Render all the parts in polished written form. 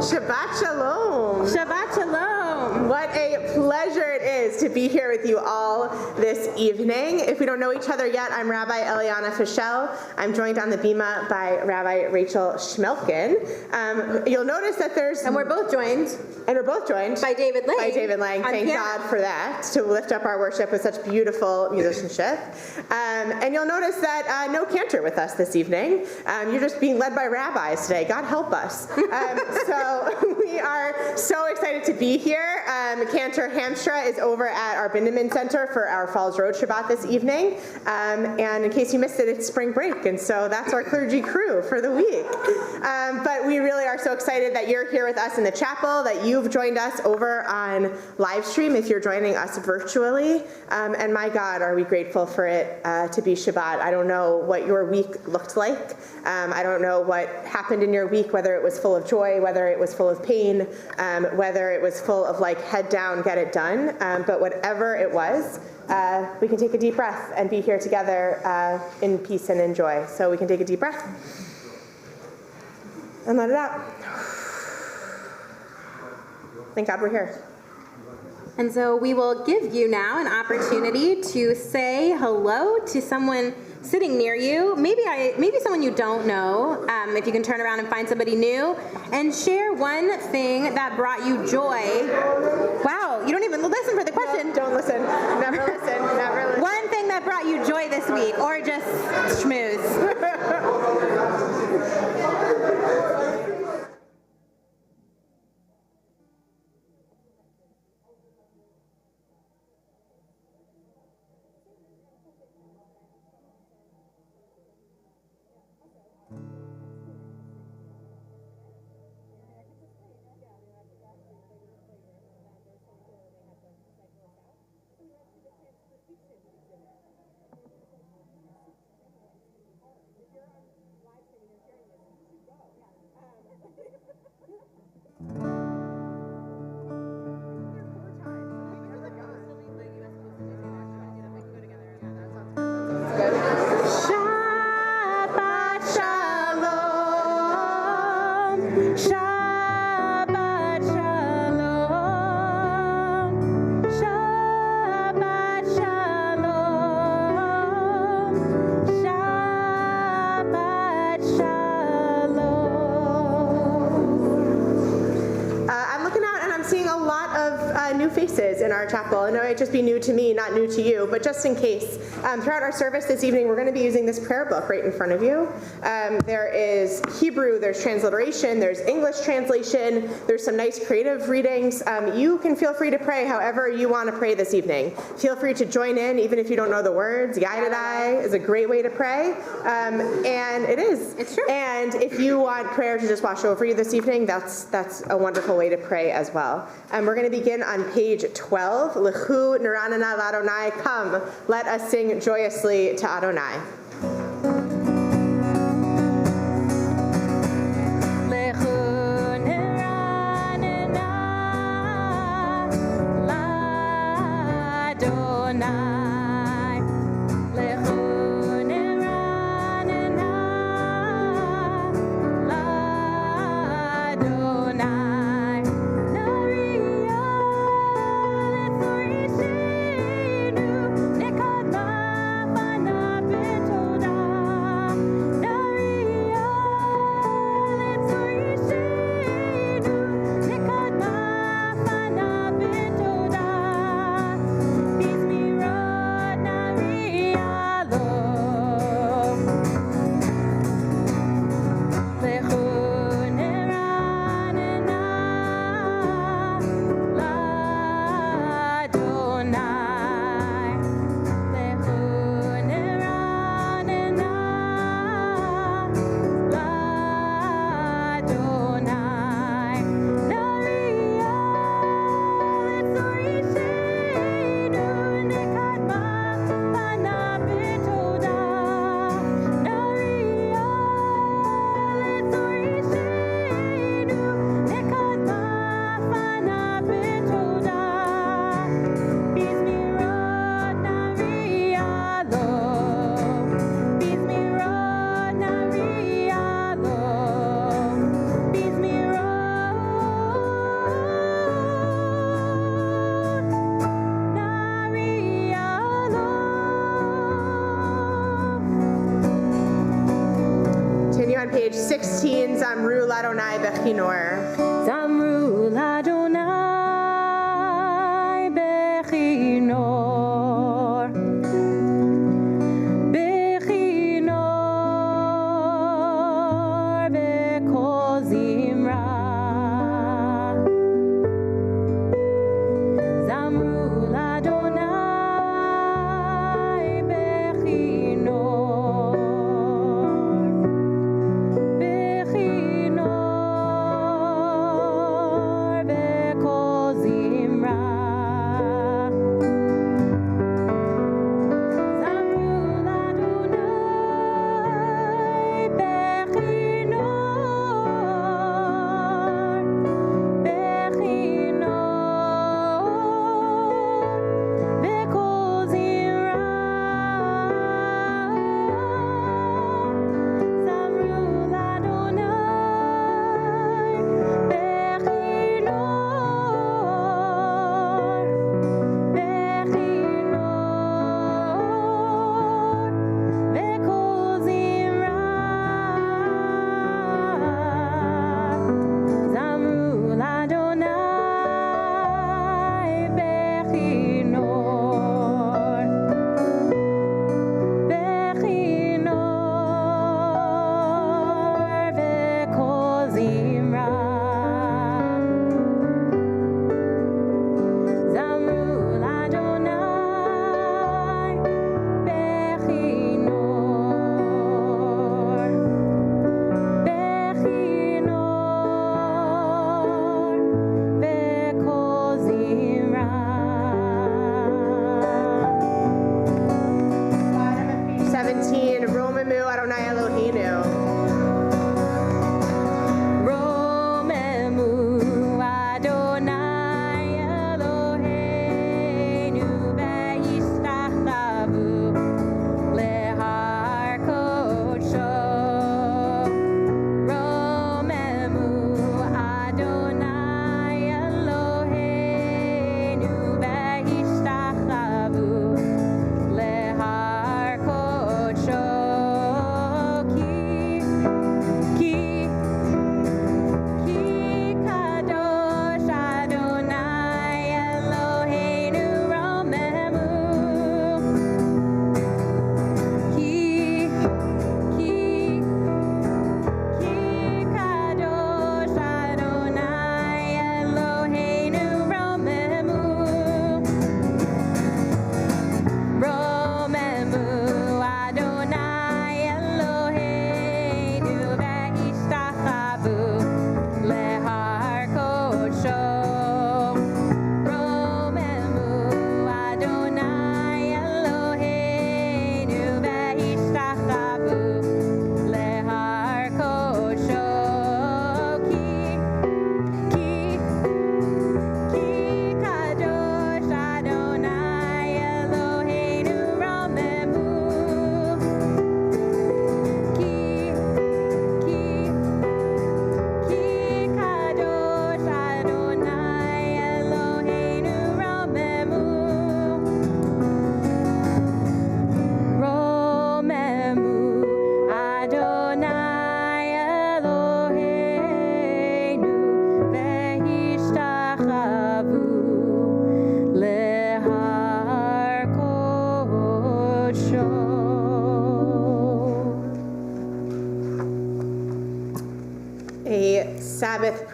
Shabbat Shalom. Shabbat Shalom. What a pleasure it is to be here with you all this evening. If we don't know each other yet, I'm Rabbi Eliana Fischel. I'm joined on the bima by Rabbi Rachel Schmelkin. You'll notice that there's... And we're both joined by David Lang. By David Lang. Thank God for that, to lift up our worship with such beautiful musicianship. And you'll notice that no cantor with us this evening. You're just being led by rabbis today. God help us. So we are so excited to be here. Cantor Hamstra is over at our Bindeman Center for our Falls Road Shabbat this evening. And in case you missed it, it's spring break. And so that's our clergy crew for the week. But we really are so excited that you're here with us in the chapel, that you've joined us over on live stream if you're joining us virtually. And my God, are we grateful for it to be Shabbat. I don't know what your week looked like. I don't know what happened in your week, whether it was full of joy, whether it was full of pain, whether it was full of like head down, get it done. But whatever it was, we can take a deep breath and be here together in peace and in joy. So we can take a deep breath and let it out. Thank God we're here. And so we will give you now an opportunity to say hello to someone sitting near you, maybe someone you don't know, if you can turn around and find somebody new, and share one thing that brought you joy. Wow, you don't even listen for the question. No, don't listen. Never listen. Never listen. One thing that brought you joy this week, or just schmooze. seeing a lot of new faces in our chapel. I know it might just be new to me, not new to you, but just in case. Throughout our service this evening, we're going to be using this prayer book right in front of you. There is Hebrew, there's transliteration, there's English translation, there's some nice creative readings. You can feel free to pray however you want to pray this evening. Feel free to join in, even if you don't know the words. Yadadai is a great way to pray, and it is. It's true. And if you want prayer to just wash over you this evening, that's a wonderful way to pray as well. We're going to begin on page 12. Lechu Naranana Adonai. Come, let us sing joyously to Adonai. Page 16, Zamru Ladonai Bechinor. Zamru Ladonai Bechinor. Bechinor Bekol Zimra. Zamru Ladonai Bechinor. Bechinor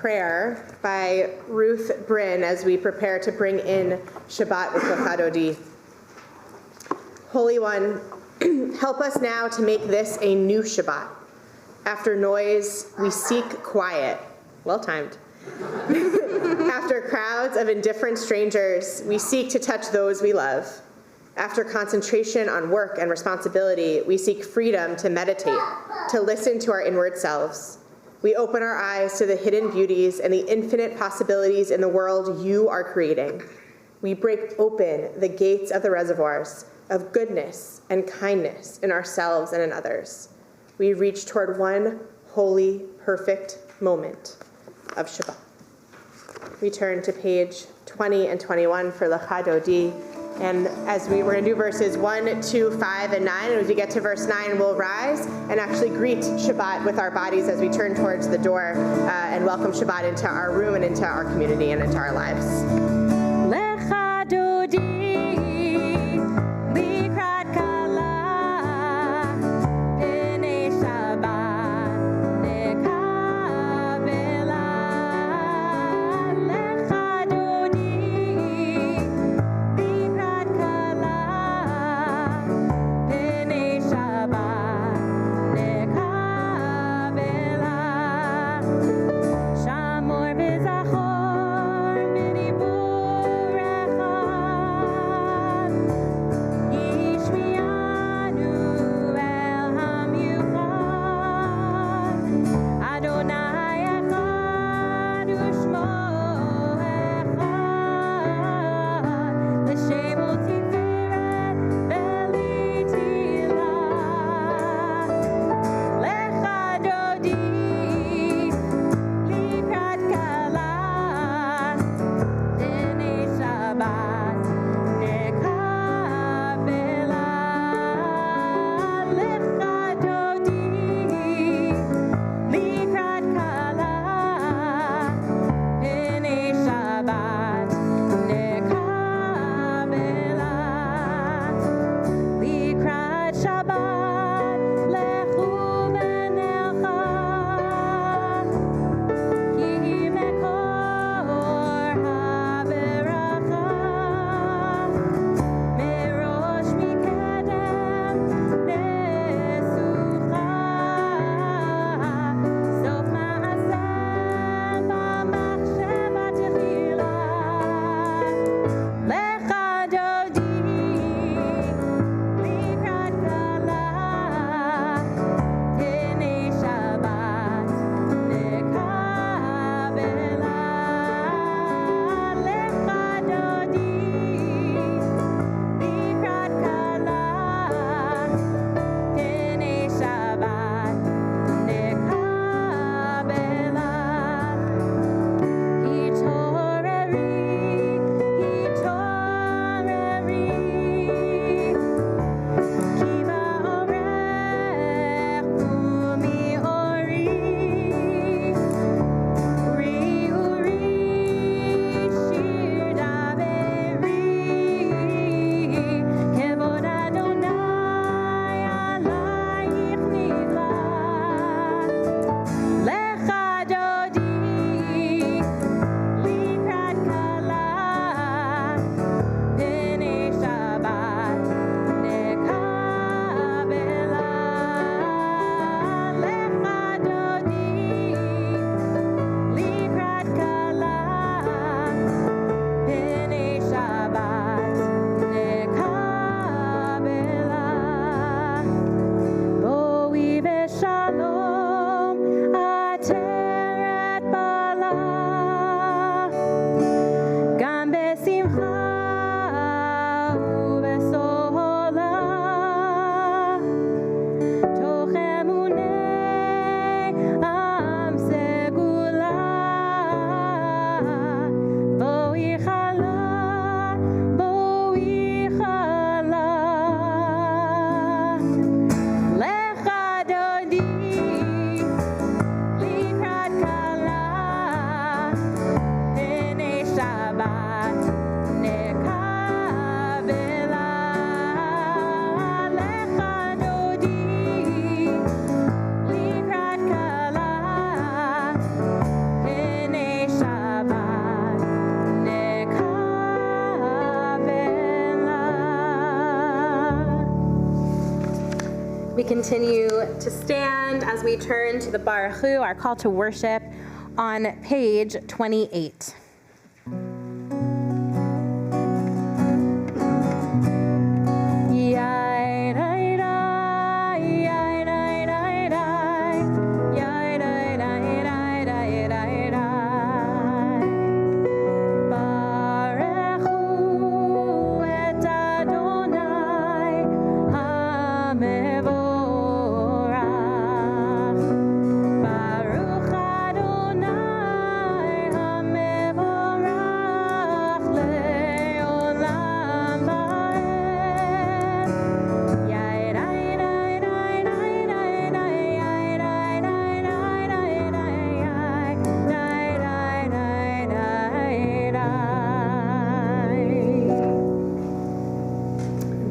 prayer by Ruth Bryn as we prepare to bring in Shabbat with Lecha Dodi. Holy One, help us now to make this a new Shabbat. After noise, we seek quiet. Well timed. After crowds of indifferent strangers, we seek to touch those we love. After concentration on work and responsibility, we seek freedom to meditate, to listen to our inward selves. We open our eyes to the hidden beauties and the infinite possibilities in the world you are creating. We break open the gates of the reservoirs of goodness and kindness in ourselves and in others. We reach toward one holy, perfect moment of Shabbat. We turn to page 20 and 21 for Lecha Dodi. And we're going to do verses 1, 2, 5, and 9. And as we get to verse 9, we'll rise and actually greet Shabbat with our bodies as we turn towards the door and welcome Shabbat into our room and into our community and into our lives. Lecha Dodi. Shamor v'zachor b'dibur we continue to stand as we turn to the Baruch Hu, our call to worship, on page 28.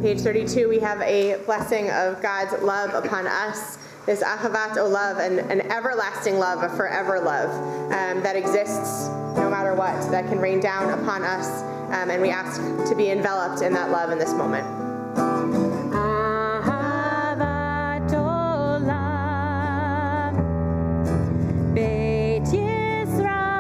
Page 32, we have a blessing of God's love upon us, this ahavat olav, an everlasting love, a forever love that exists no matter what, that can rain down upon us, and we ask to be enveloped in that love in this moment. Ahavat olam, Beit Yisrael,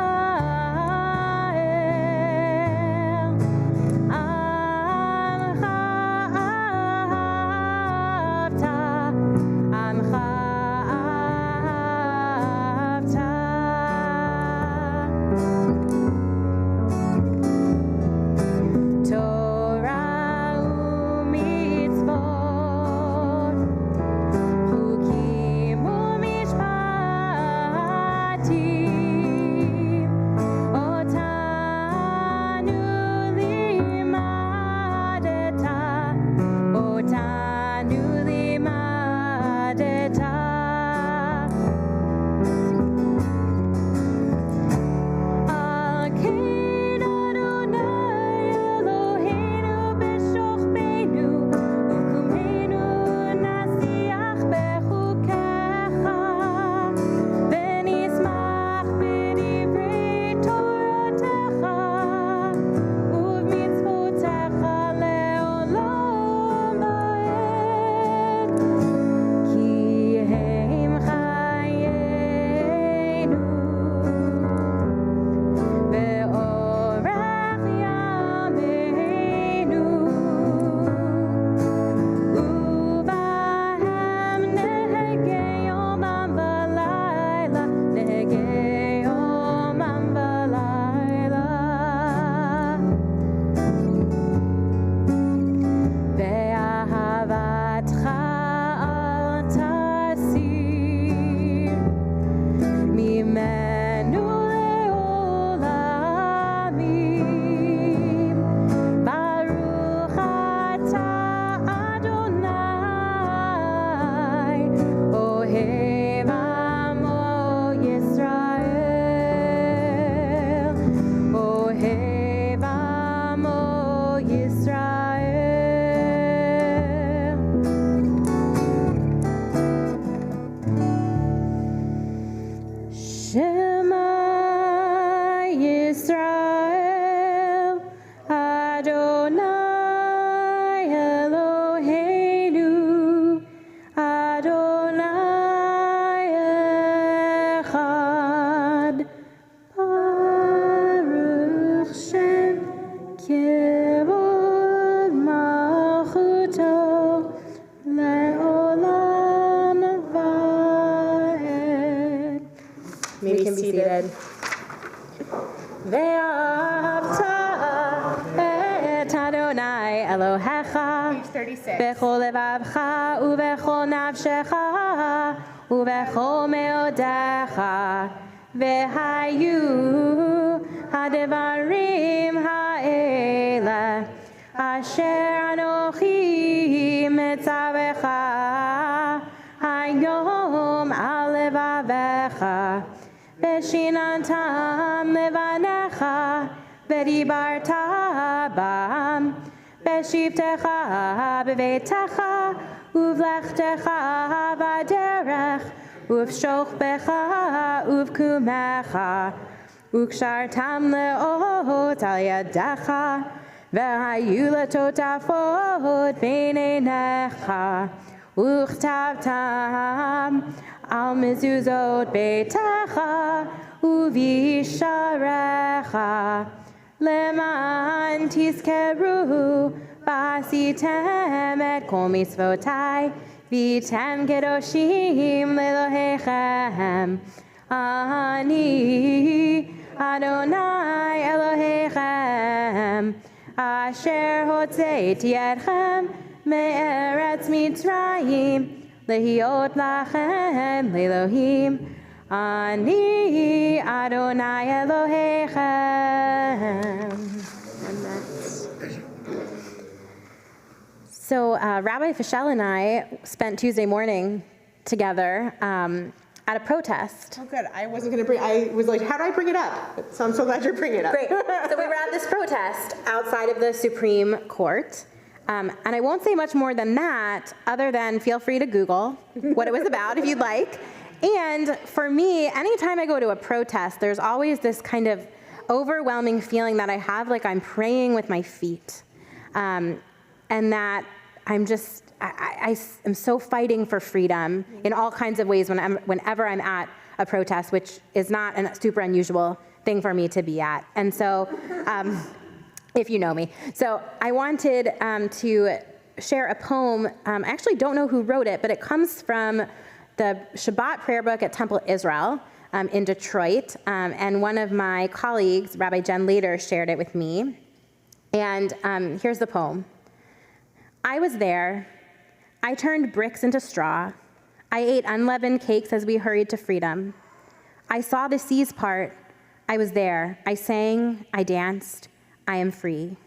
Maybe can be seated. Elohecha, bechol levavcha, uvechol nafshecha, uvechol meodecha, vehayu hadevarim ha'ele, asher anochi metzavecha, hayom al levavecha, veshinantam levanecha, vedibarta bam, Beshivtecha bevetecha, uvlechtecha vaderech, uvshochbecha uvkumecha, ukshartam leot al yadecha, vehayu letotafot beinenecha, וכתבתם על מזוזות ביתך ובשעריך, למען תזכרו ועשיתם את כל מצוותיי, והייתם קדושים לאלוהיכם. אני אדוני אלוהיכם, אשר הוצאתי אתכם מארץ מצרים, להיות לכם לאלוהים. אני אדוני אלוהיכם. So Rabbi Fischel and I spent Tuesday morning together at a protest. Oh, good. I wasn't going to I was like, how do I bring it up? So I'm so glad you're bringing it up. Great. So we were at this protest outside of the Supreme Court. And I won't say much more than that, other than feel free to Google what it was about if you'd like. And for me, anytime I go to a protest, there's always this kind of overwhelming feeling that I have like I'm praying with my feet. And that I'm just, I am so fighting for freedom in all kinds of ways whenever I'm at a protest, which is not a super unusual thing for me to be at. And so, if you know me. So I wanted to share a poem. I actually don't know who wrote it, but it comes from the Shabbat prayer book at Temple Israel in Detroit. And one of my colleagues, Rabbi Jen Lader, shared it with me. And here's the poem. I was there. I turned bricks into straw. I ate unleavened cakes as we hurried to freedom. I saw the seas part. I was there. I sang. I danced. I am free.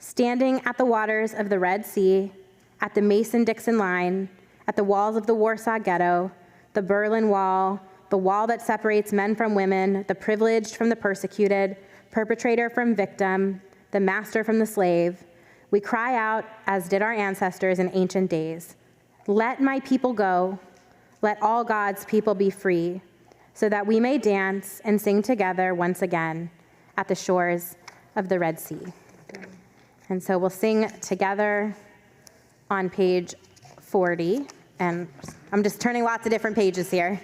Standing at the waters of the Red Sea, at the Mason-Dixon line, at the walls of the Warsaw Ghetto, the Berlin Wall, the wall that separates men from women, the privileged from the persecuted, perpetrator from victim, the master from the slave, we cry out, as did our ancestors in ancient days, let my people go, let all God's people be free, so that we may dance and sing together once again at the shores of the Red Sea. And so we'll sing together on page 40, and I'm just turning lots of different pages here.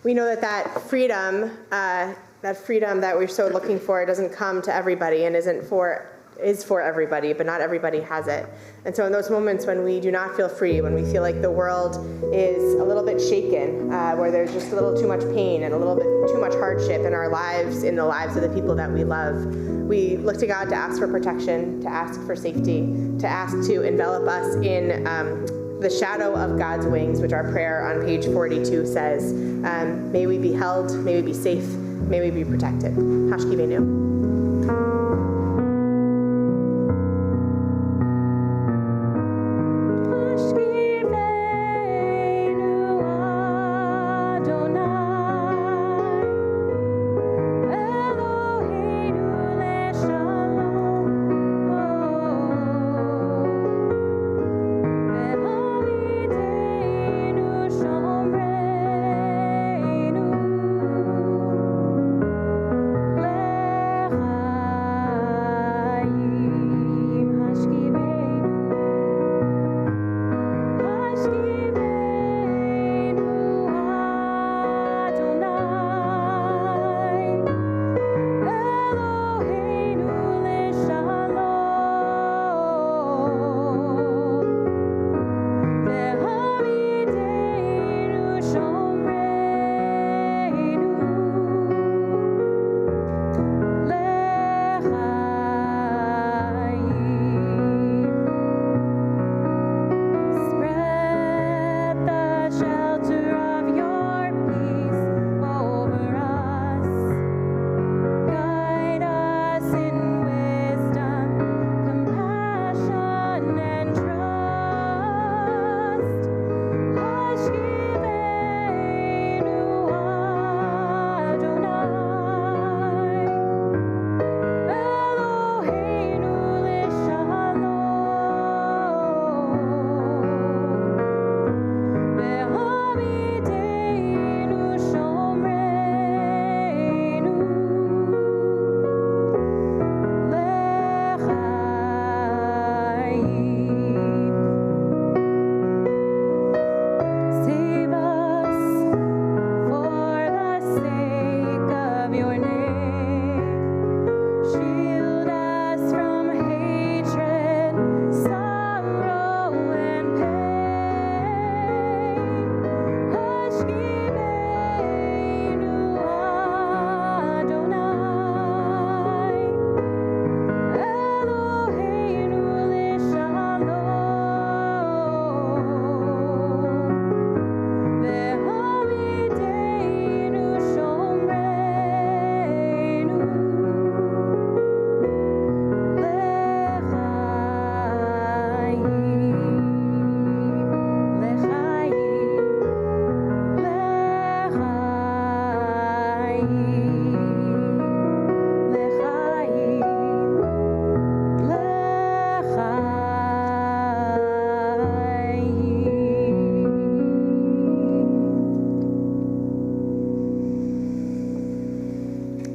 We know that freedom that we're so looking for doesn't come to everybody and is for everybody, but not everybody has it. And so in those moments when we do not feel free, when we feel like the world is a little bit shaken, where there's just a little too much pain and a little bit too much hardship in our lives, in the lives of the people that we love, we look to God to ask for protection, to ask for safety, to ask to envelop us in the shadow of God's wings, which our prayer on page 42 says. May we be held, may we be safe, may we be protected. Hashkivenu.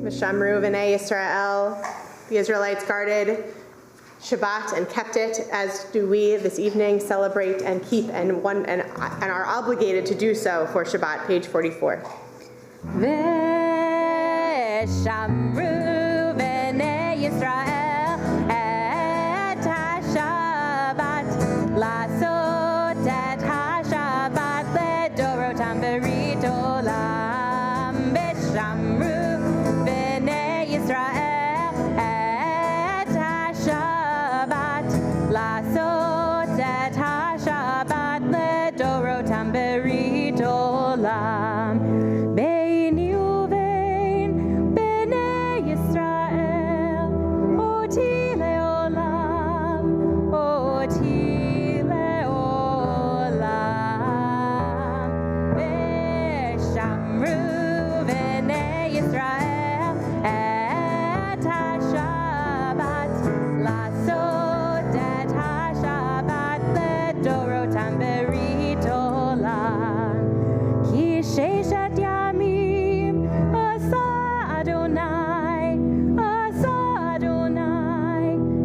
Shamru v'nei Yisrael, the Israelites guarded Shabbat and kept it, as do we this evening celebrate and keep and are obligated to do so for Shabbat, page 44. V'shamru v'nei Yisrael et ha-Shabbat lasot et ha-Shabbat ledorotam berit olam. V'shamru Israel et ha-Shabbat lasot et ha-Shabbat ledorotam berit olam. Beini uvein bnei Yisrael oti leolam, oti leolam. V'shamru v'nei Yisrael et ha-Shabbat lasot et ha-Shabbat ledorotam berit olam. Ki sheshet yamim asa Adonai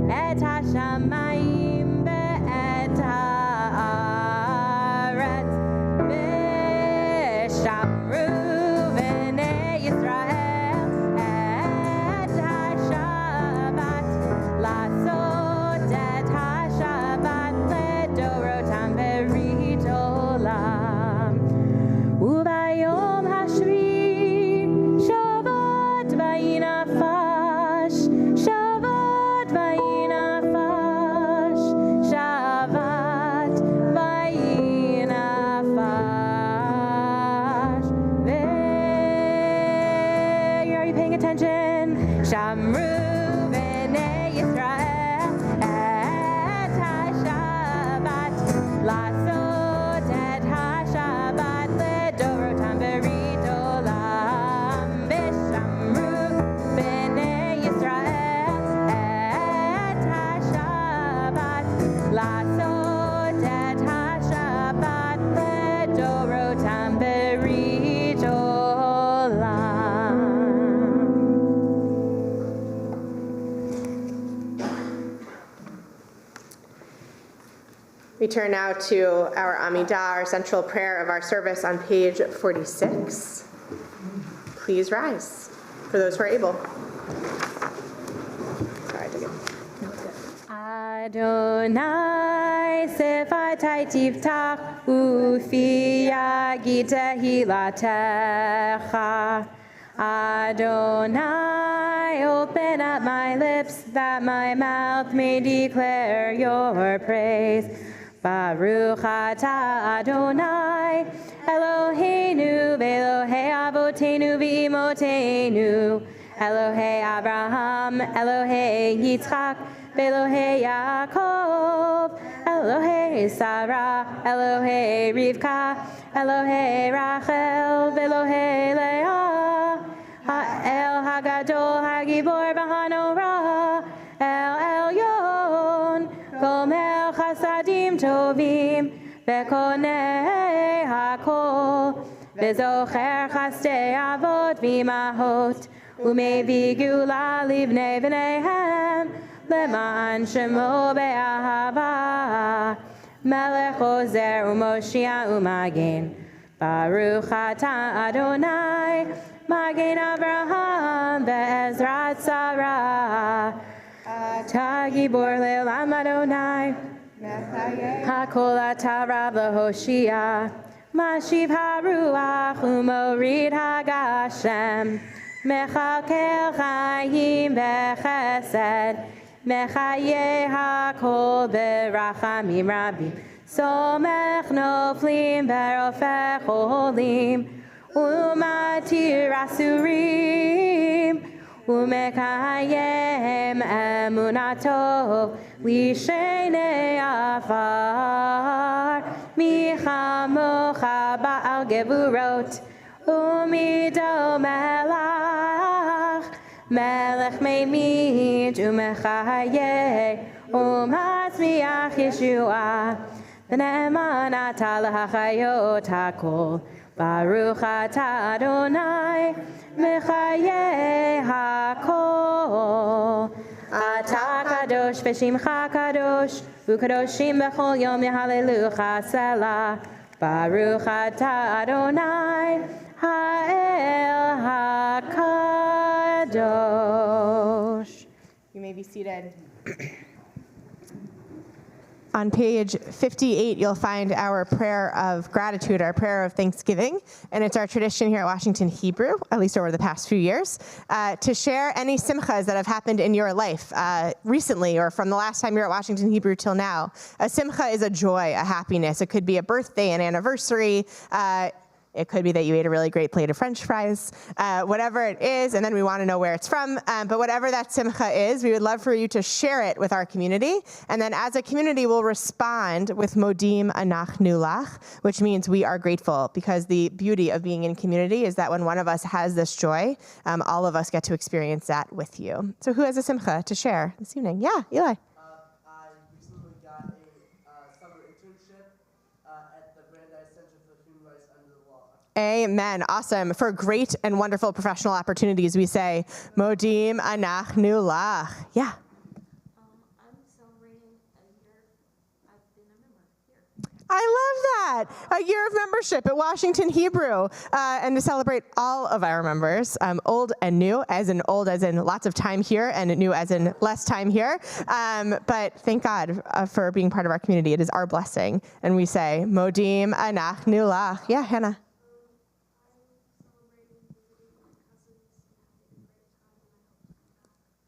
et ha-shamayim be'ed לעשות את השבת לדורותם ברית עולם. We turn now to our Amidah, our central prayer of our service on page 46. Please rise for those who are able. Sorry, I took it. Adonai sefatai tiftach ufi yagid tehilatecha. Adonai, open up my lips that my mouth may declare your praise. Baruch atah Adonai, Eloheinu ve'Elohei avotenu ve'imotenu, Elohei Abraham, Elohei Yitzchak, ve'Elohei Yaakov, Elohei Sarah, Elohei Rivka, Elohei Rachel, ve'Elohei Leah, El Hagadol Hagibor v'Hanorah, El Elyon, Gomel Chasadim Tovim, Ve'konei Hakol, Ve'zocher Chastei Avot V'imahot, Umevi Gula Livnei V'neihem, Leman Shemo Be'ahava, Melech Ozer U'Moshia U'Magen, Baruch atah Adonai, Magen Avraham Be'ezrat Sarah, Atah Gibor Le'olam Adonai, Hakol atah Rav L'Hoshia, Mashiv HaRuach U'Morid HaGashem, Mechalkel Chaim B'Chesed, Mechaye HaKol B'Rachamim Rabim, Somech Noflim B'Rofech Olim, Umatir Asurim, Umekayem Emunato, Lishenei Afar, Michamocha Ba'al Gevurot, Umido Melach, Melech Meimid, Umechaye, Umatzmiach Yeshua, V'ne'eman atah l'hachayot hakol, Baruch atah Adonai, Mechaye hakol. Atah kadosh v'shimcha kadosh, u'kadoshim b'chol yom yehalelucha selah. Baruch atah Adonai, ha'el hakadosh. You may be seated. On page 58, you'll find our prayer of gratitude, our prayer of thanksgiving, and it's our tradition here at Washington Hebrew, at least over the past few years, to share any simchas that have happened in your life recently or from the last time you're at Washington Hebrew till now. A simcha is a joy, a happiness. It could be a birthday, an anniversary. It could be that you ate a really great plate of French fries, whatever it is, and then we want to know where it's from. But whatever that simcha is, we would love for you to share it with our community. And then as a community, we'll respond with modim anachnu lach, which means we are grateful, because the beauty of being in community is that when one of us has this joy, all of us get to experience that with you. So who has a simcha to share this evening? Yeah, Eli. I recently got a summer internship at the Brandeis Center for Human Rights Under the Law. Amen. Awesome. For great and wonderful professional opportunities, we say, modim anachnu lach. Yeah. I'm celebrating a year I've been a member here. I love that. A year of membership at Washington Hebrew. And to celebrate all of our members, old and new, as in old as in lots of time here, and new as in less time here. But thank God for being part of our community. It is our blessing. And we say, modim anachnu lach. Yeah, Hannah.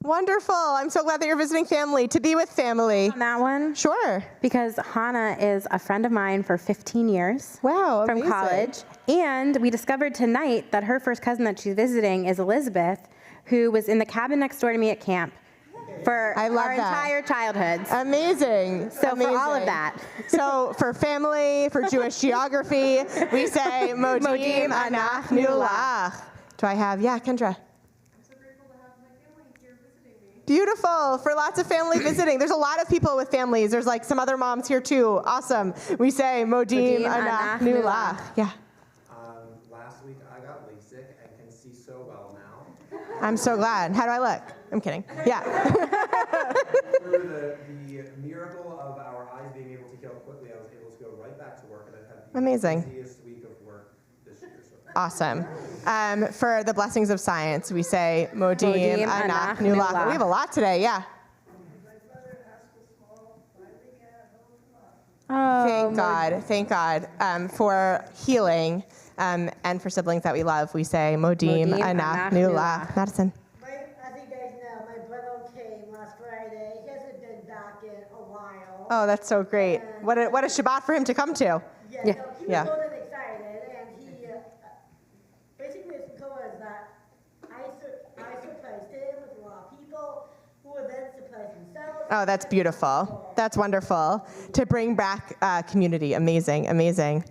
Wonderful. I'm so glad that you're visiting family, to be with family. On that one? Sure. Because Hannah is a friend of mine for 15 years. Wow, From amazing. college. And we discovered tonight that her first cousin that she's visiting is Elizabeth, who was in the cabin next door to me at camp for I love our that. entire childhoods. Amazing. So for all of that. So for family, for Jewish geography, we say modim anachnu lach. Do I have, yeah, Kendra? I'm so grateful to have my family here visiting me. Beautiful. For lots of family visiting. There's a lot of people with families. There's like some other moms here too. Awesome. We say Modim Anach Nulach. Yeah. Last week I got LASIK and can see so well now. I'm so glad. How do I look? I'm kidding. Yeah. Through the miracle of our eyes being able to heal quickly, I was able to go right back to work, and I've had the Amazing. busiest week of work this year. So. Awesome. For the blessings of science, we say Modim Anach Nulach. We have a lot today. Yeah. Oh, Thank God for healing and for siblings that we love. We say Modim Anach Nulach. Madison. As you guys know, my brother came last Friday. He hasn't been back in a while. Oh, that's so great. What a Shabbat for him to come to. Yeah. Yeah. So he was Yeah. more than excited, and he basically his goal was that I surprised him with a lot of people who would then surprise themselves. Oh, that's beautiful. That's wonderful. To bring back community. Amazing, amazing.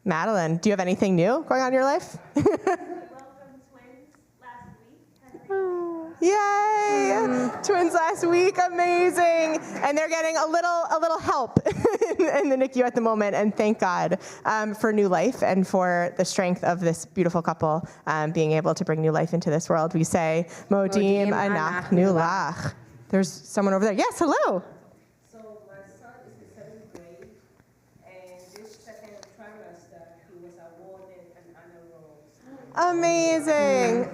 Madeline, do you have anything new going on in your life? We welcomed twins last week. Yay! Twins last week, amazing. And they're getting a little help in the NICU at the moment. And thank God for new life and for the strength of this beautiful couple being able to bring new life into this world. We say, Modim Anach Nulach. There's someone over there. Yes, hello. So my son is in 7th grade, and this second trimester, he was awarded an honor roll. Amazing.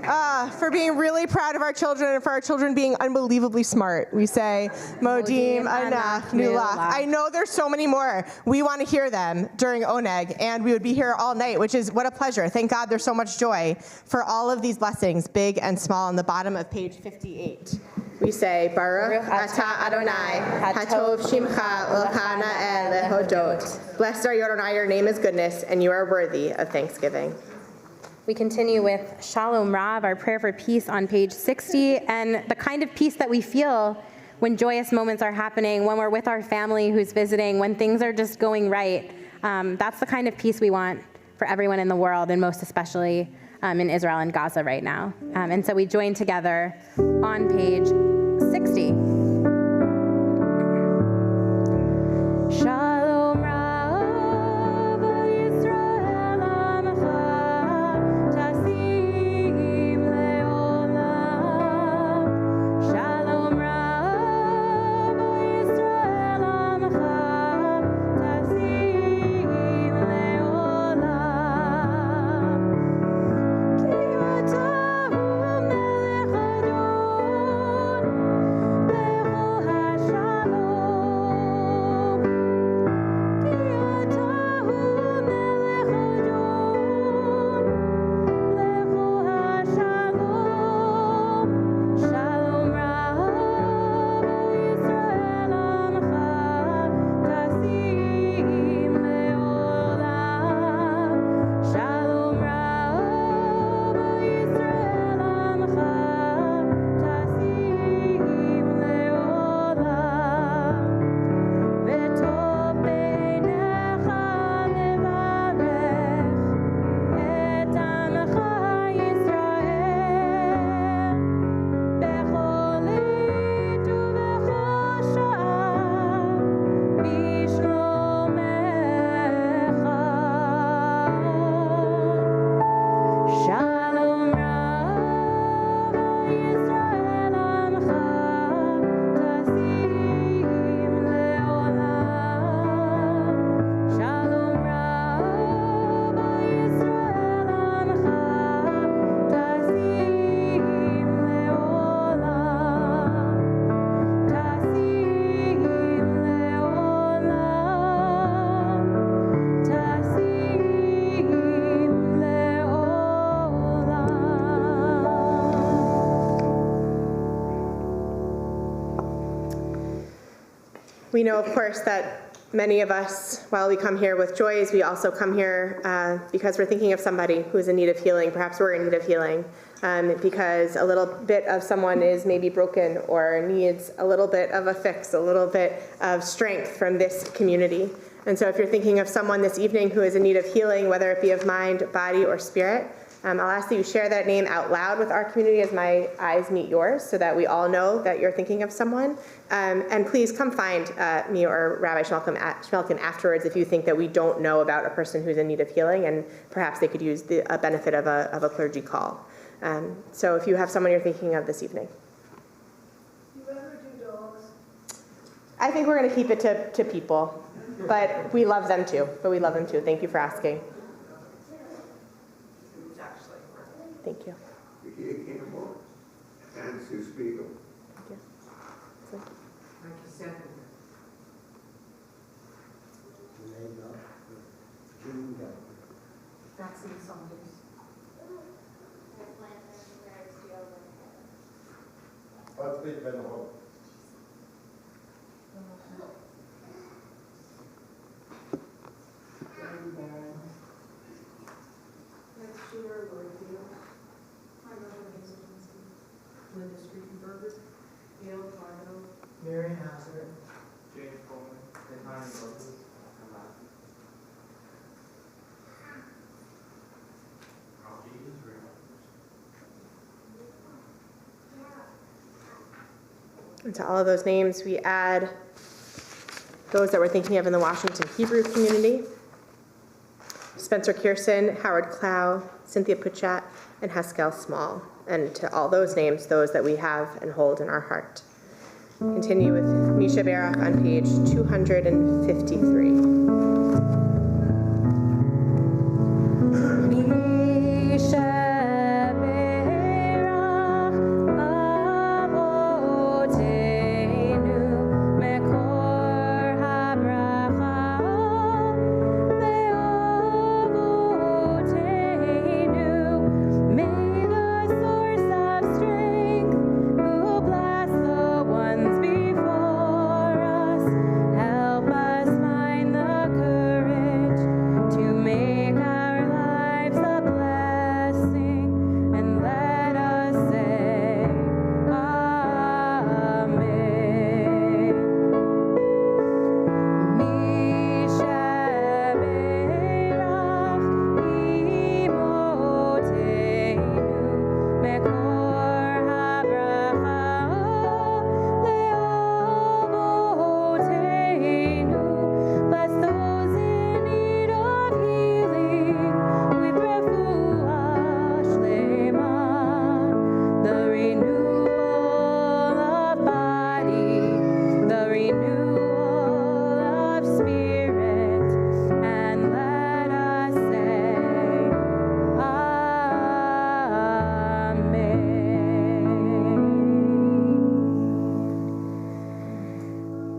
For being really proud of our children and for our children being unbelievably smart. We say, Modim Anach Nulach. I know there's so many more. We want to hear them during Oneg, and we would be here all night, which is what a pleasure. Thank God there's so much joy for all of these blessings, big and small, on the bottom of page 58. We say, Baruch Atah Adonai, Hatov Shimcha Elchana El Lehodot. Blessed are you, Adonai, your name is goodness, and you are worthy of thanksgiving. We continue with Shalom Rav, our prayer for peace on page 60, and the kind of peace that we feel when joyous moments are happening, when we're with our family who's visiting, when things are just going right. That's the kind of peace we want for everyone in the world, and most especially in Israel and Gaza right now. And so we join together on page 60. Shalom Rav Yisrael Amcha Tasim Leolam. Shalom Rav Yisrael Amcha Tasim Leolam. Ki atahu melech adon lecho hashalom. Ki atahu melech adon lecho hashalom. Shalom Rav Yisrael Amcha Tasim Leolam. Shalom Rav Yisrael Amcha Tasim Leolam. V'tov beinecha levarech et amcha Yisrael bechol עת ובכל שעה בשלומך. Shalom Rav Yisrael Amcha Tasim Leolam. Shalom Rav Yisrael Amcha Tasim Leolam. Tasim Leolam. Tasim We know, of course, that many of us, while we come here with joys, we also come here because we're thinking of somebody who's in need of healing. Perhaps we're in need of healing because a little bit of someone is maybe broken or needs a little bit of a fix, a little bit of strength from this community. And so if you're thinking of someone this evening who is in need of healing, whether it be of mind, body, or spirit, I'll ask that you share that name out loud with our community as my eyes meet yours so that we all know that you're thinking of someone. And please come find me or Rabbi Schmelkin afterwards if you think that we don't know about a person who's in need of healing and perhaps they could use the benefit of a clergy call. So if you have someone you're thinking of this evening. You ever do dogs? I think we're going to keep it to people, but we love them too. Thank you for asking. Thank you. Vicky Campbell and Sue Spiegel. Thank you. Linda Streetenberger, Gail Pardo, Mary Hazard, James Coleman, and Connie Moses. And to all of those names, we add those that we're thinking of in the Washington Hebrew community. Spencer Kirsten, Howard Clow, Cynthia Puchat, and Haskell Small. And to all those names, those that we have and hold in our heart. Continue with Misha Barach on page 253.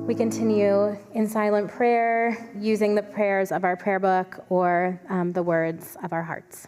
We continue in silent prayer using the prayers of our prayer book or the words of our hearts.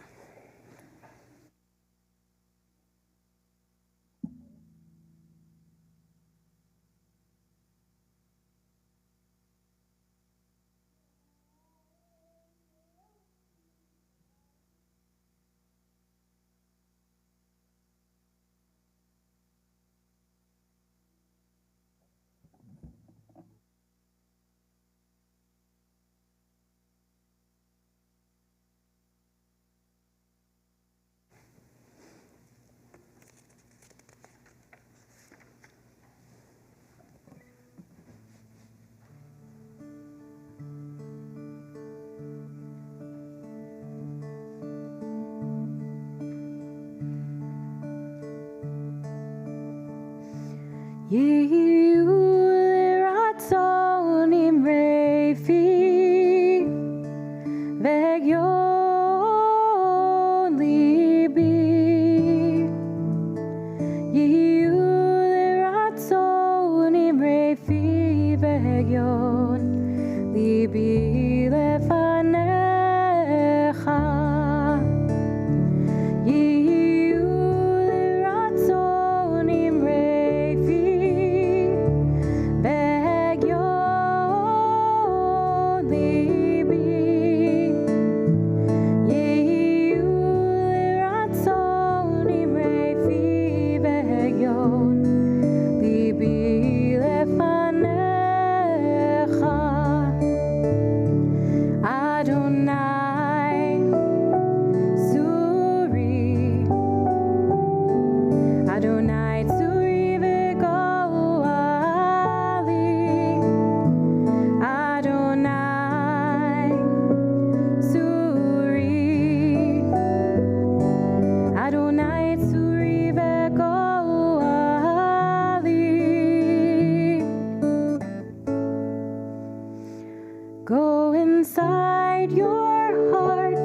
Go inside your heart,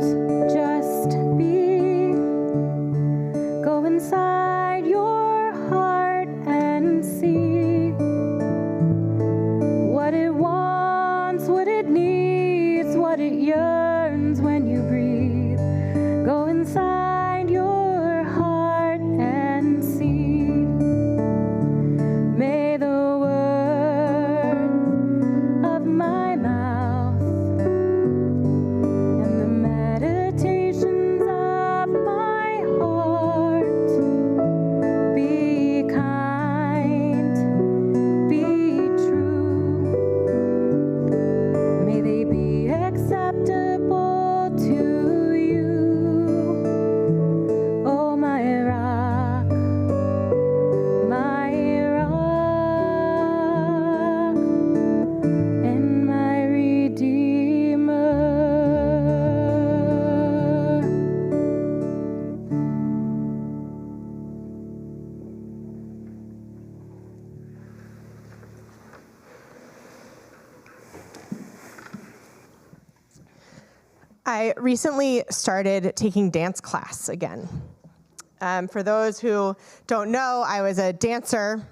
just be. Go inside your heart and see what it wants, what it needs, what it yearns when you breathe. Go inside your heart and see. May the word of my mouth and the meditations of my heart be kind, be true. May they be acceptable to you, oh my rock, and my Redeemer. I recently started taking dance class again. For those who don't know, I was a dancer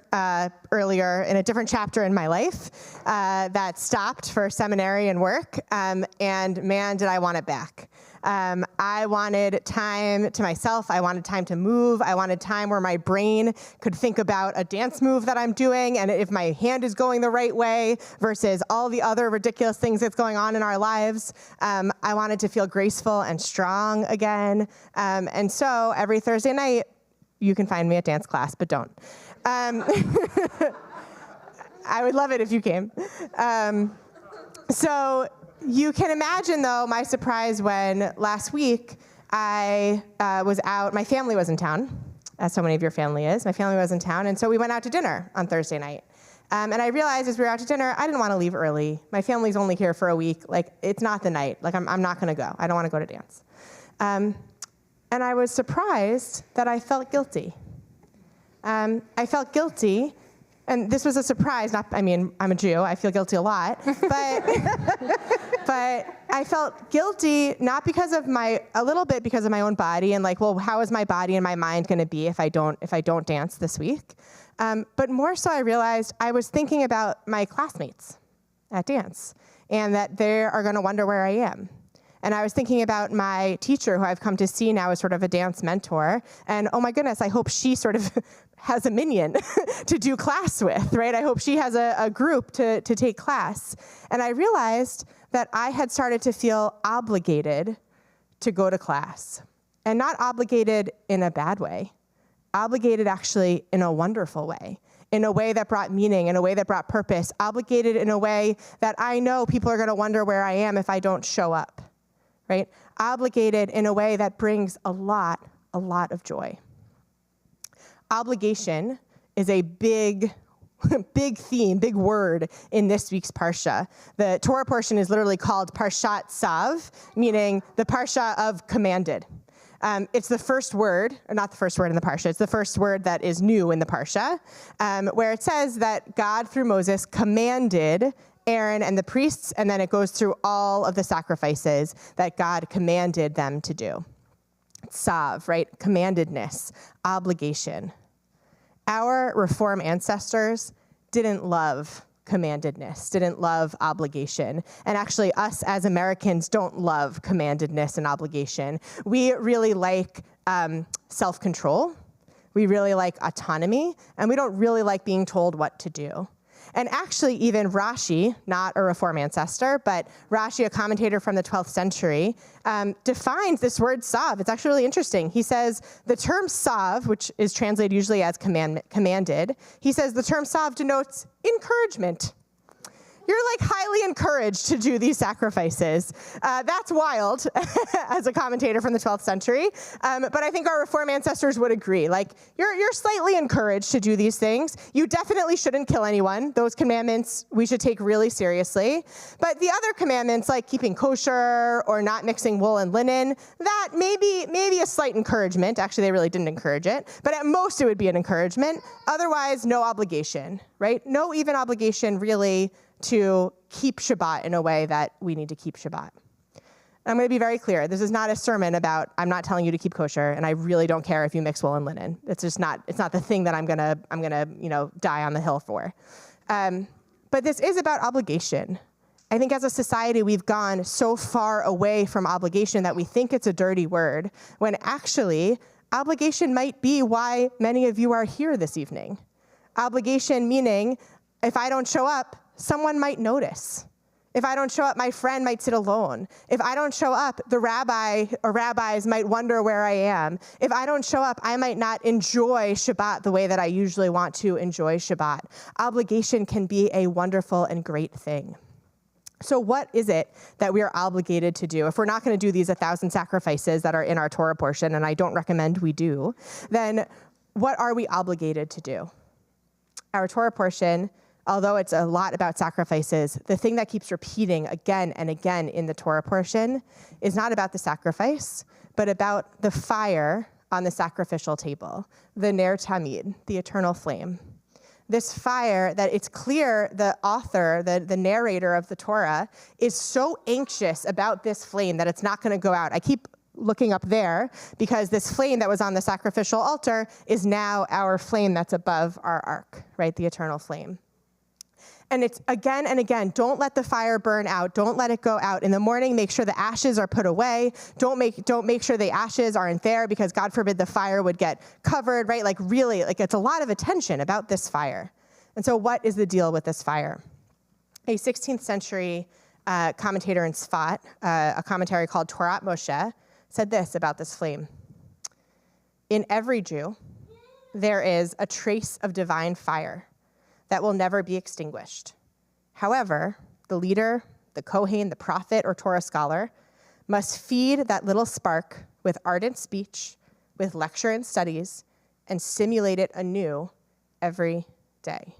earlier in a different chapter in my life that stopped for seminary and work, and man, did I want it back. I wanted time to myself. I wanted time to move. I wanted time where my brain could think about a dance move that I'm doing and if my hand is going the right way versus all the other ridiculous things that's going on in our lives. I wanted to feel graceful and strong again. And so every Thursday night, you can find me at dance class, but don't. I would love it if you came. So you can imagine, though, my surprise when last week I was out. My family was in town, as so many of your family is. My family was in town, and so we went out to dinner on Thursday night. And I realized as we were out to dinner, I didn't want to leave early. My family's only here for a week. Like, it's not the night. Like, I'm not going to go. I don't want to go to dance. And I was surprised that I felt guilty. I felt guilty. And this was a surprise. I'm a Jew. I feel guilty a lot. But I felt guilty not because of a little bit because of my own body and like, well, how is my body and my mind going to be if I don't dance this week? But more so, I realized I was thinking about my classmates at dance and that they are going to wonder where I am. And I was thinking about my teacher, who I've come to see now as sort of a dance mentor. And oh my goodness, I hope she sort of has a minion to do class with, right? I hope she has a group to take class. And I realized that I had started to feel obligated to go to class. And not obligated in a bad way, obligated actually in a wonderful way. In a way that brought meaning, in a way that brought purpose, obligated in a way that I know people are going to wonder where I am if I don't show up. Right? Obligated in a way that brings a lot of joy. Obligation is a big theme, big word in this week's Parsha. The Torah portion is literally called Parshat Tzav, meaning the Parsha of commanded. It's the first word, or not the first word in the Parsha, it's the first word that is new in the Parsha, where it says that God, through Moses, commanded Aaron and the priests, and then it goes through all of the sacrifices that God commanded them to do. Tzav, right? Commandedness, obligation. Our Reform ancestors didn't love commandedness, didn't love obligation. And actually, us as Americans don't love commandedness and obligation. We really like self-control. We really like autonomy, and we don't really like being told what to do. And actually, even Rashi, not a Reform ancestor, but Rashi, a commentator from the 12th century, defines this word tzav. It's actually really interesting. He says the term tzav, which is translated usually as commanded, he says the term tzav denotes encouragement. You're like highly encouraged to do these sacrifices. That's wild, as a commentator from the 12th century. But I think our Reform ancestors would agree. Like, you're slightly encouraged to do these things. You definitely shouldn't kill anyone. Those commandments we should take really seriously. But the other commandments, like keeping kosher or not mixing wool and linen, that maybe a slight encouragement. Actually, they really didn't encourage it. But at most, it would be an encouragement. Otherwise, no obligation, right? No even obligation, really, to keep Shabbat in a way that we need to keep Shabbat. I'm going to be very clear. This is not a sermon about, I'm not telling you to keep kosher, and I really don't care if you mix wool and linen. It's just not, it's not the thing that I'm gonna die on the hill for. But this is about obligation. I think as a society, we've gone so far away from obligation that we think it's a dirty word, when actually, obligation might be why many of you are here this evening. Obligation meaning, if I don't show up, someone might notice. If I don't show up, my friend might sit alone. If I don't show up, the rabbi or rabbis might wonder where I am. If I don't show up, I might not enjoy Shabbat the way that I usually want to enjoy Shabbat. Obligation can be a wonderful and great thing. So what is it that we are obligated to do? If we're not going to do these 1,000 sacrifices that are in our Torah portion, and I don't recommend we do, then what are we obligated to do? Our Torah portion, although it's a lot about sacrifices, the thing that keeps repeating again and again in the Torah portion is not about the sacrifice, but about the fire on the sacrificial table, the Ner Tamid, the eternal flame. This fire that it's clear the author, the narrator of the Torah, is so anxious about this flame that it's not going to go out. I keep looking up there because this flame that was on the sacrificial altar is now our flame that's above our ark, right? The eternal flame. And it's again and again, don't let the fire burn out. Don't let it go out. In the morning, make sure the ashes are put away. Don't make sure the ashes aren't there because God forbid the fire would get covered, right? Like really, like it's a lot of attention about this fire. And so what is the deal with this fire? A 16th century commentator in Sfat, a commentary called Torat Moshe, said this about this flame. In every Jew, there is a trace of divine fire that will never be extinguished. However, the leader, the Kohen, the prophet, or Torah scholar must feed that little spark with ardent speech, with lecture and studies, and stimulate it anew every day.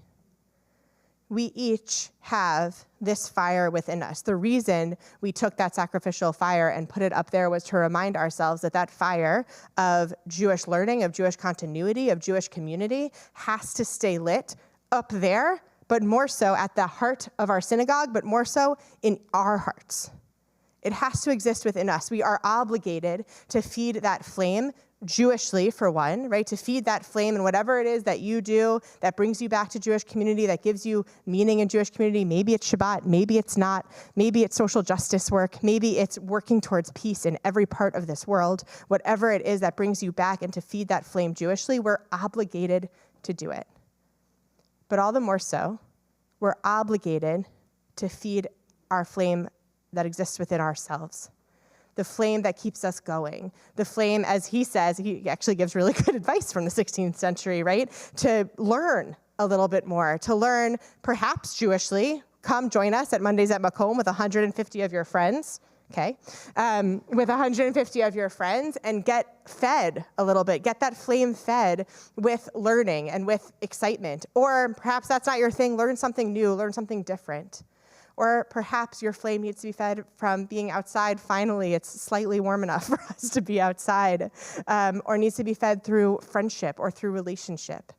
We each have this fire within us. The reason we took that sacrificial fire and put it up there was to remind ourselves that that fire of Jewish learning, of Jewish continuity, of Jewish community has to stay lit up there, but more so at the heart of our synagogue, but more so in our hearts. It has to exist within us. We are obligated to feed that flame Jewishly, for one, right? To feed that flame and whatever it is that you do that brings you back to Jewish community, that gives you meaning in Jewish community. Maybe it's Shabbat, maybe it's not. Maybe it's social justice work. Maybe it's working towards peace in every part of this world. Whatever it is that brings you back and to feed that flame Jewishly, we're obligated to do it. But all the more so, we're obligated to feed our flame that exists within ourselves. The flame that keeps us going. The flame, as he says, he actually gives really good advice from the 16th century, right? To learn a little bit more, to learn perhaps Jewishly. Come join us at Mondays at Macomb with 150 of your friends, okay? With 150 of your friends and get fed a little bit. Get that flame fed with learning and with excitement. Or perhaps that's not your thing. Learn something new, learn something different. Or perhaps your flame needs to be fed from being outside. Finally, it's slightly warm enough for us to be outside. Or needs to be fed through friendship or through relationship.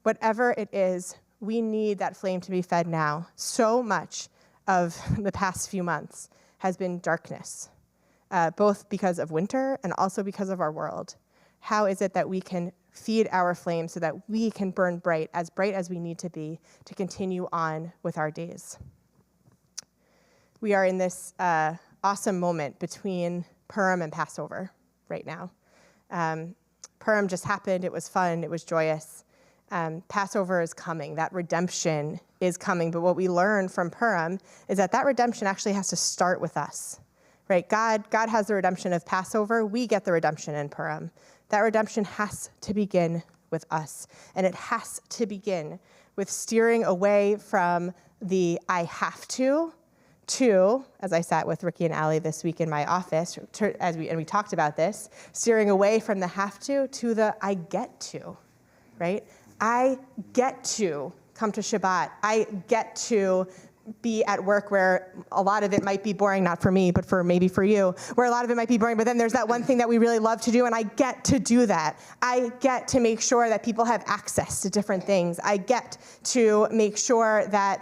Whatever it is, we need that flame to be fed now. So much of the past few months has been darkness, both because of winter and also because of our world. How is it that we can feed our flame so that we can burn bright as we need to be to continue on with our days? We are in this awesome moment between Purim and Passover right now. Purim just happened. It was fun. It was joyous. Passover is coming. That redemption is coming. But what we learn from Purim is that redemption actually has to start with us, right? God has the redemption of Passover. We get the redemption in Purim. That redemption has to begin with us. And it has to begin with steering away from the I have to, as I sat with Ricky and Allie this week in my office, and we talked about this, steering away from the have to the I get to, right? I get to come to Shabbat. I get to be at work where a lot of it might be boring, not for me, but maybe for you, where a lot of it might be boring, but then there's that one thing that we really love to do, and I get to do that. I get to make sure that people have access to different things. I get to make sure that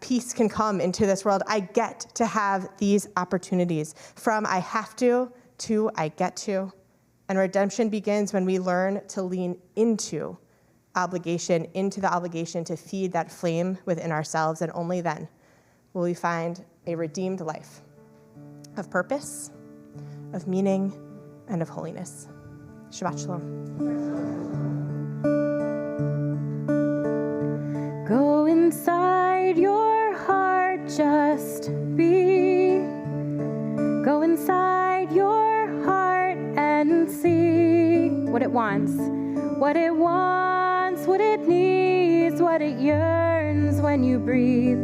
peace can come into this world. I get to have these opportunities from I have to I get to. And redemption begins when we learn to lean into the obligation to feed that flame within ourselves, and only then will we find a redeemed life of purpose, of meaning, and of holiness. Shabbat shalom. Go inside your heart, just be. Go inside your heart and see what it wants, what it needs, what it yearns when you breathe.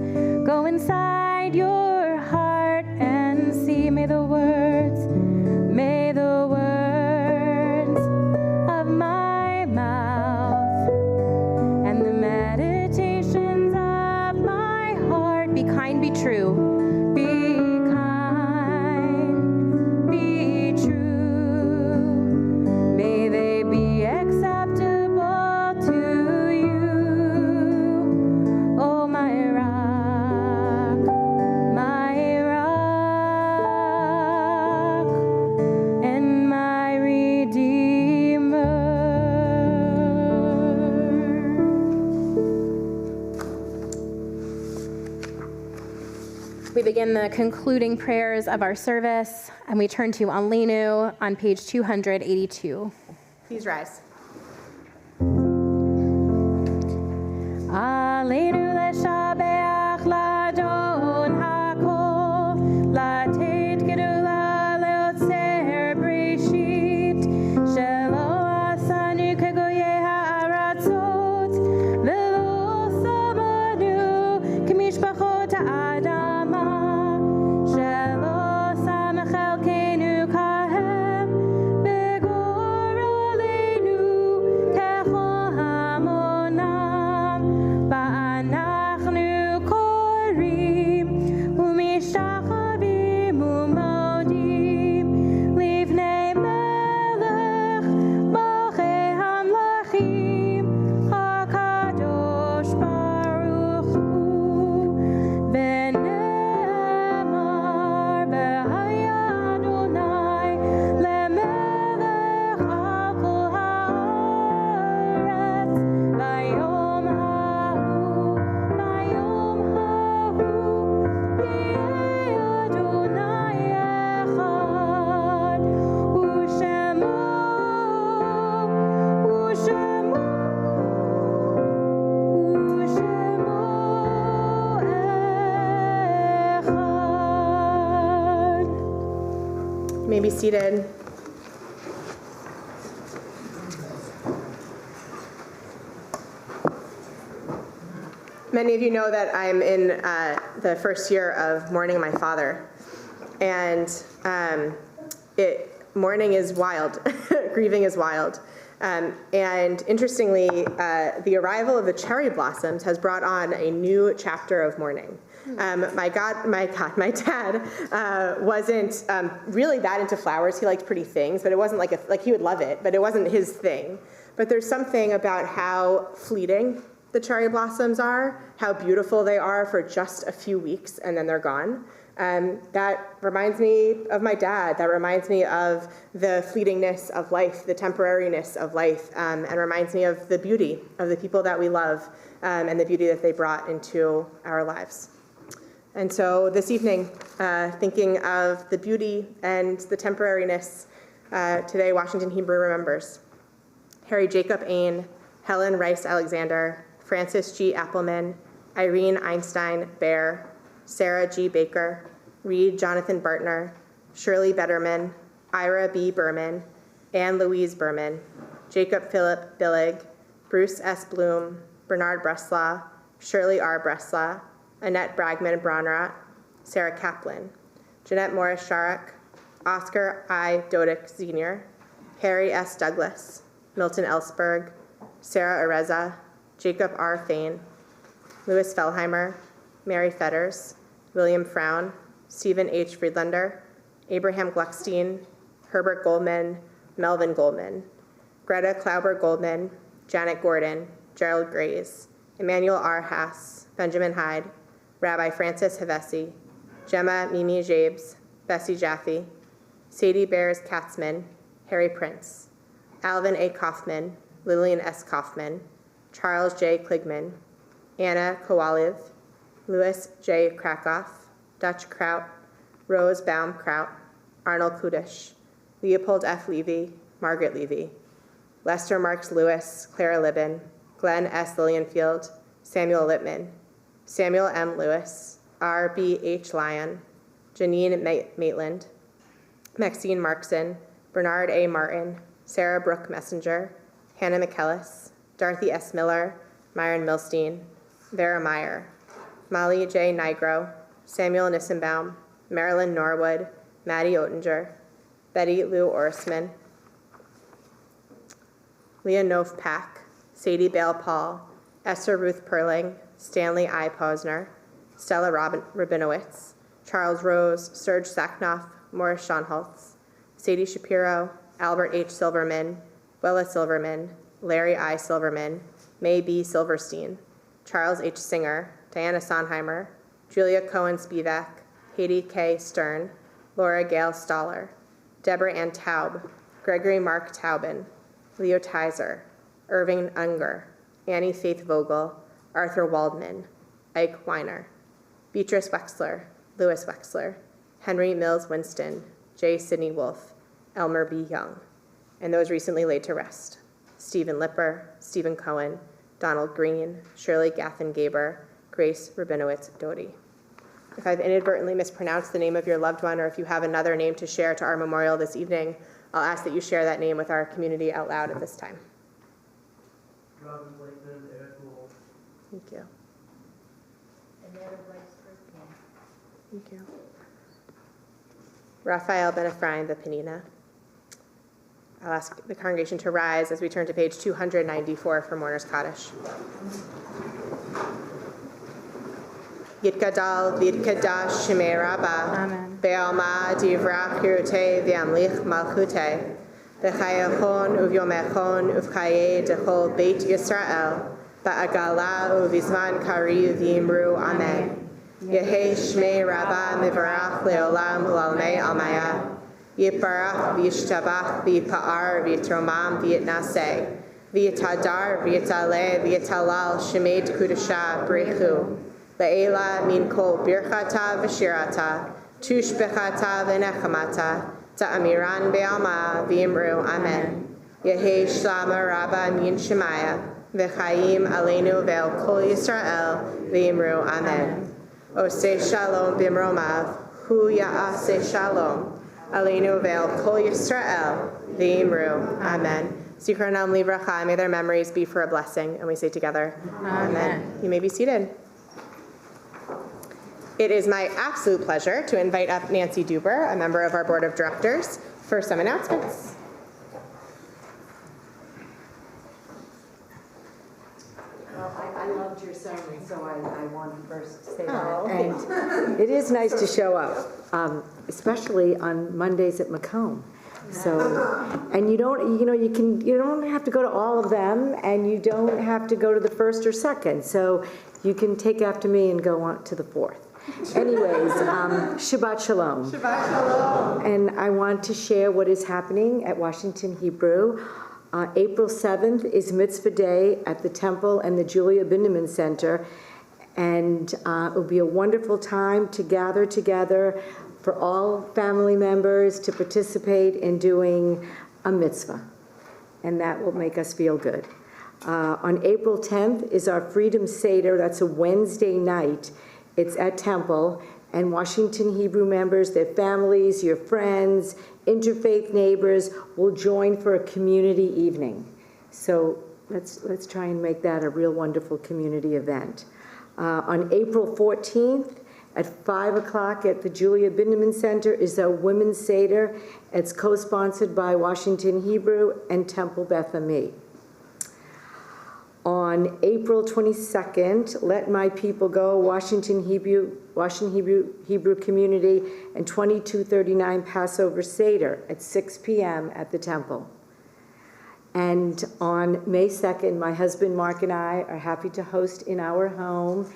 Go inside your heart and see. May the words of my mouth and the meditations of my heart be kind, be true. Be kind, be true. May they be acceptable to you. Oh, my rock, and my Redeemer. We begin the concluding prayers of our service, and we turn to Alenu on page 282. Please rise. Alenu leshabeach ladon hakol, latet gedula leotzer breshit, shelo asanu kegoye ha'aratzot, velo samanu kemishpachot ha'adama, shelo samechelkenu kahem, begorolenu techo hamonam, ba'anachnu korim, umishachavim umodim, livnei melech, malchei hamlachim, hakadosh baruch hu, v'ne'emar b'haya Adonai, lemelech al kol haaretz, bayom hahu, yeh Adonai echad, u'shemo echad. You may be seated. Many of you know that I'm in the first year of mourning my father, and mourning is wild, grieving is wild. And interestingly, the arrival of the cherry blossoms has brought on a new chapter of mourning. My dad wasn't really that into flowers. He liked pretty things, but it wasn't like he would love it, but it wasn't his thing. But there's something about how fleeting the cherry blossoms are, how beautiful they are for just a few weeks, and then they're gone. That reminds me of my dad. That reminds me of the fleetingness of life, the temporariness of life, and reminds me of the beauty of the people that we love, and the beauty that they brought into our lives. And so this evening, thinking of the beauty and the temporariness, today Washington Hebrew remembers Harry Jacob Ain, Helen Rice Alexander, Francis G. Appleman, Irene Einstein Baer, Sarah G. Baker, Reed Jonathan Bartner, Shirley Betterman, Ira B. Berman, Anne Louise Berman, Jacob Philip Billig, Bruce S. Bloom, Bernard Breslaw, Shirley R. Breslaw, Annette Bragman Bronrat, Sarah Kaplan, Jeanette Morris Sharrock, Oscar I. Dodick Sr., Harry S. Douglas, Milton Ellsberg, Sarah Areza, Jacob R. Fain, Louis Fellheimer, Mary Fetters, William Frown, Stephen H. Friedlander, Abraham Gluckstein, Herbert Goldman, Melvin Goldman, Greta Klauber Goldman, Janet Gordon, Gerald Grays, Emmanuel R. Haas, Benjamin Hyde, Rabbi Francis Havesi, Gemma Mimi Jabes, Bessie Jaffe, Sadie Bears Katzman, Harry Prince, Alvin A. Kaufman, Lillian S. Kaufman, Charles J. Kligman, Anna Kowalev, Louis J. Krakoff, Dutch Kraut, Rose Baum Kraut, Arnold Kudish, Leopold F. Levy, Margaret Levy, Lester Marks Lewis, Clara Libin, Glenn S. Lillianfield, Samuel Littman, Samuel M. Lewis, R. B. H. Lyon, Janine Maitland, Maxine Markson, Bernard A. Martin, Sarah Brooke Messenger, Hannah McKellis, Dorothy S. Miller, Myron Milstein, Vera Meyer, Molly J. Nigro, Samuel Nissenbaum, Marilyn Norwood, Maddie Oettinger, Betty Lou Orisman, Leah Nof Pack, Sadie Bale Paul, Esther Ruth Perling, Stanley I. Posner, Stella Rabinowitz, Charles Rose, Serge Sacknoff, Morris Schonholtz, Sadie Shapiro, Albert H. Silverman, Willa Silverman, Larry I. Silverman, May B. Silverstein, Charles H. Singer, Diana Sonheimer, Julia Cohen Spivak, Haiti K. Stern, Laura Gale Stoller, Deborah Ann Taub, Gregory Mark Taubin, Leo Tizer, Irving Unger, Annie Faith Vogel, Arthur Waldman, Ike Weiner, Beatrice Wexler, Louis Wexler, Henry Mills Winston, J. Sidney Wolfe, Elmer B. Young, and those recently laid to rest: Stephen Lipper, Stephen Cohen, Donald Green, Shirley Gaffen-Gaber, Grace Rabinowitz Doty. If I've inadvertently mispronounced the name of your loved one, or if you have another name to share to our memorial this evening, I'll ask that you share that name with our community out loud at this time. Robin Blakeman, Eric Gould. Thank you. Thank you. Raphael Ben Ephraim Penina. I'll ask the congregation to rise as we turn to page 294 for Mourner's Kaddish. Yitkadal v'yitkadash shemei Rabbah, ve'alma divrach hirutei v'yamlich malchutei, v'chayachon uvyomechon uvchaye dechol beit Yisrael, ba'agala uvizman kari v'yimru amen. Yehei shmei Rabbah mivarach leolam u'almei almaya. Yiparach v'yishtabach v'yipa'ar v'yitromam v'yitnaseh, v'yitadar v'yitaleh v'yitalal shemei kudasha brechu. Le'ela min kol birchata v'shirata, tushbechata v'nechamata, ta'amiran be'alma v'yimru amen. Yehei shlama Rabbah min shemaya, v'chayim aleinu ve'el kol Yisrael v'yimru amen. Oseh shalom b'mromav, hu ya'aseh shalom, aleinu ve'el kol Yisrael v'yimru amen. Zichronam livracha, may their memories be for a blessing. And we say together, amen. You may be seated. It is my absolute pleasure to invite up Nancy Duber, a member of our board of directors, for some announcements. Well, I loved your sermon, so I want to first say that. And it is nice to show up, especially on Mondays at Macomb. So, and you don't have to go to all of them, and you don't have to go to the first or second. So you can take after me and go on to the fourth. Anyways, Shabbat Shalom. Shabbat Shalom. And I want to share what is happening at Washington Hebrew. April 7th is Mitzvah Day at the Temple and the Julia Bindeman Center. And it will be a wonderful time to gather together for all family members to participate in doing a mitzvah. And that will make us feel good. On April 10th is our Freedom Seder. That's a Wednesday night. It's at Temple, and Washington Hebrew members, their families, your friends, interfaith neighbors will join for a community evening. So let's try and make that a real wonderful community event. On April 14th at 5 o'clock at the Julia Bindeman Center is our Women's Seder. It's co-sponsored by Washington Hebrew and Temple Beth Ami. On on April 22nd, Let My People Go, Washington Hebrew Community, and 2239 Passover Seder at 6 p.m. at the temple. And on May 2nd, my husband Mark and I are happy to host in our home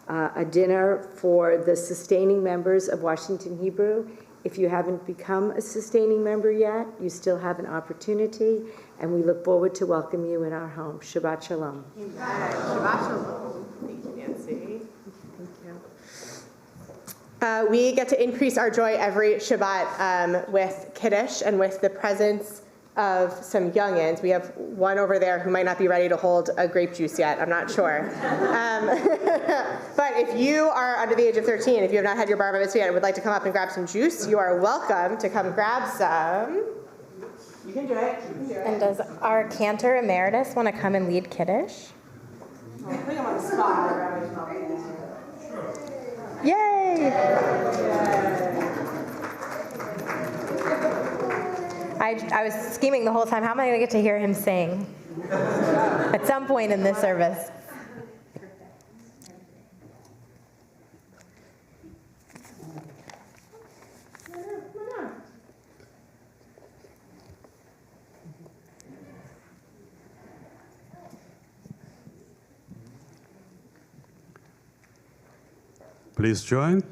a dinner for the sustaining members of Washington Hebrew. If you haven't become a sustaining member yet, you still have an opportunity, and we look forward to welcome you in our home. Shabbat Shalom. Shabbat Shalom. Thank you, Nancy. Thank you. We get to increase our joy every Shabbat with Kiddush and with the presence of some youngins. We have one over there who might not be ready to hold a grape juice yet. I'm not sure. But if you are under the age of 13, if you have not had your bar mitzvah yet and would like to come up and grab some juice, you are welcome to come grab some. You can do it. You can do it. And does our cantor emeritus want to come and lead Kiddush? I'm putting him on the spot. Yay! I was scheming the whole time, how am I going to get to hear him sing at some point in this service? Please join.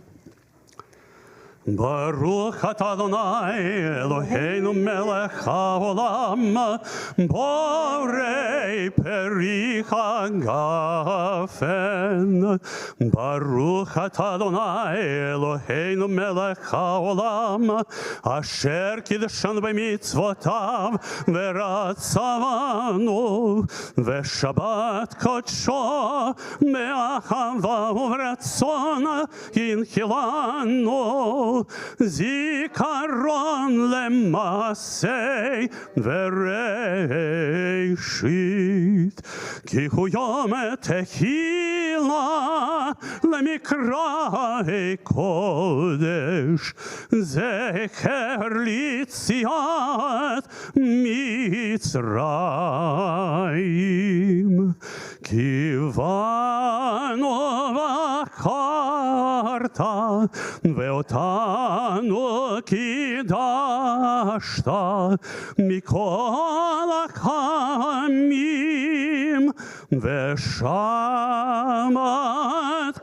Baruch atah Adonai Eloheinu melech haolam borei peri hagafen. Baruch atah Adonai Eloheinu melech haolam asher kiddushanu b'mitzvotav v'ratzavanu v'shabbat kodsho me'ahava u'v'ratzon hinchilanu Zikaron lemasei vereishit Ki hu yom tehila lemikrai kodesh Zecher litziat Mitzrayim Ki vanu v'acharta ואותנו קידשת מכל הקמים ושמת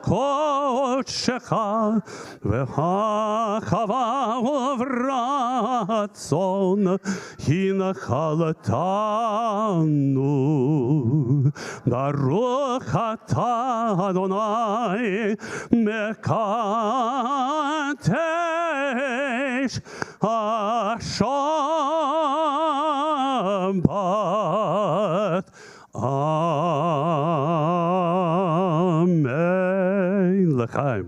קודשך והחווה וברצון הנחלתנו ברוך אתה אדוני מקדש השבת אמן לחיים.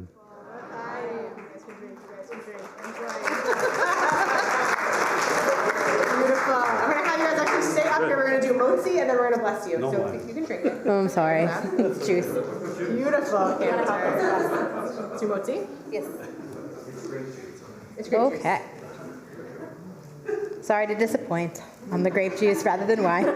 We're going to do motzi and then we're going to bless you. So you can drink it. Oh, I'm sorry. It's juice. Beautiful. Let's do motzi? Yes. It's grape juice. Okay. Sorry to disappoint. I'm the grape juice rather than wine. We'll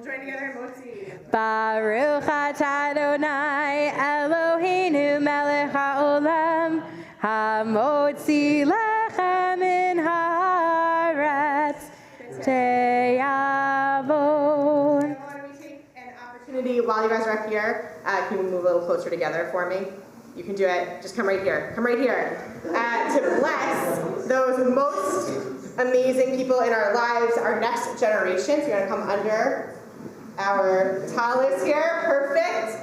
join together in motzi. Baruch atah Adonai Eloheinu melech haolam hamotzi lechem min haaretz te'avon. Why don't we take an opportunity while you guys are up here? Can you move a little closer together for me? You can do it. Just come right here. Come right here. To bless those most amazing people in our lives, our next generation. So you're going to come under our talis here. Perfect.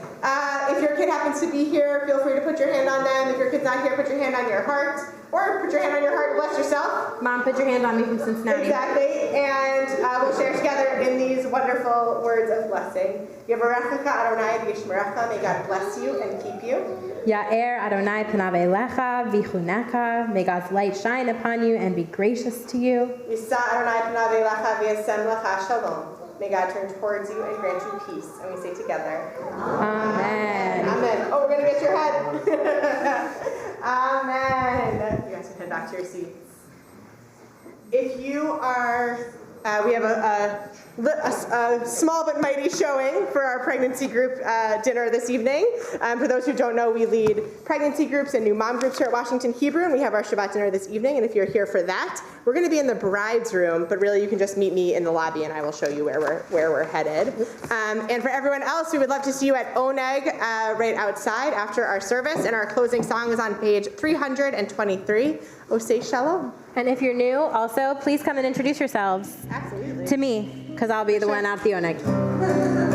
If your kid happens to be here, feel free to put your hand on them. If your kid's not here, put your hand on your heart. Or put your hand on your heart and bless yourself. Mom, put your hand on me from Cincinnati. Exactly. And we'll share together in these wonderful words of blessing. Yevarechecha Adonai v'yishmerecha. May God bless you and keep you. Ya'er Adonai panav elecha v'chunecha. May God's light shine upon you and be gracious to you. Yisa Adonai panav elecha v'yasem lecha shalom. May God turn towards you and grant you peace. And we say together, Amen. Amen. Oh, we're going to get your head. Amen. You guys can head back to your seats. If you are We have a small but mighty showing for our pregnancy group dinner this evening. For those who don't know, we lead pregnancy groups and new mom groups here at Washington Hebrew, and we have our Shabbat dinner this evening. And if you're here for that, we're going to be in the bride's room, but really you can just meet me in the lobby, and I will show you where we're headed. And for everyone else, we would love to see you at Oneg right outside after our service. And our closing song is on page 323. Osei Shalom. And if you're new, also, please come and introduce yourselves. Absolutely. To me, because I'll be the one at the Oneg.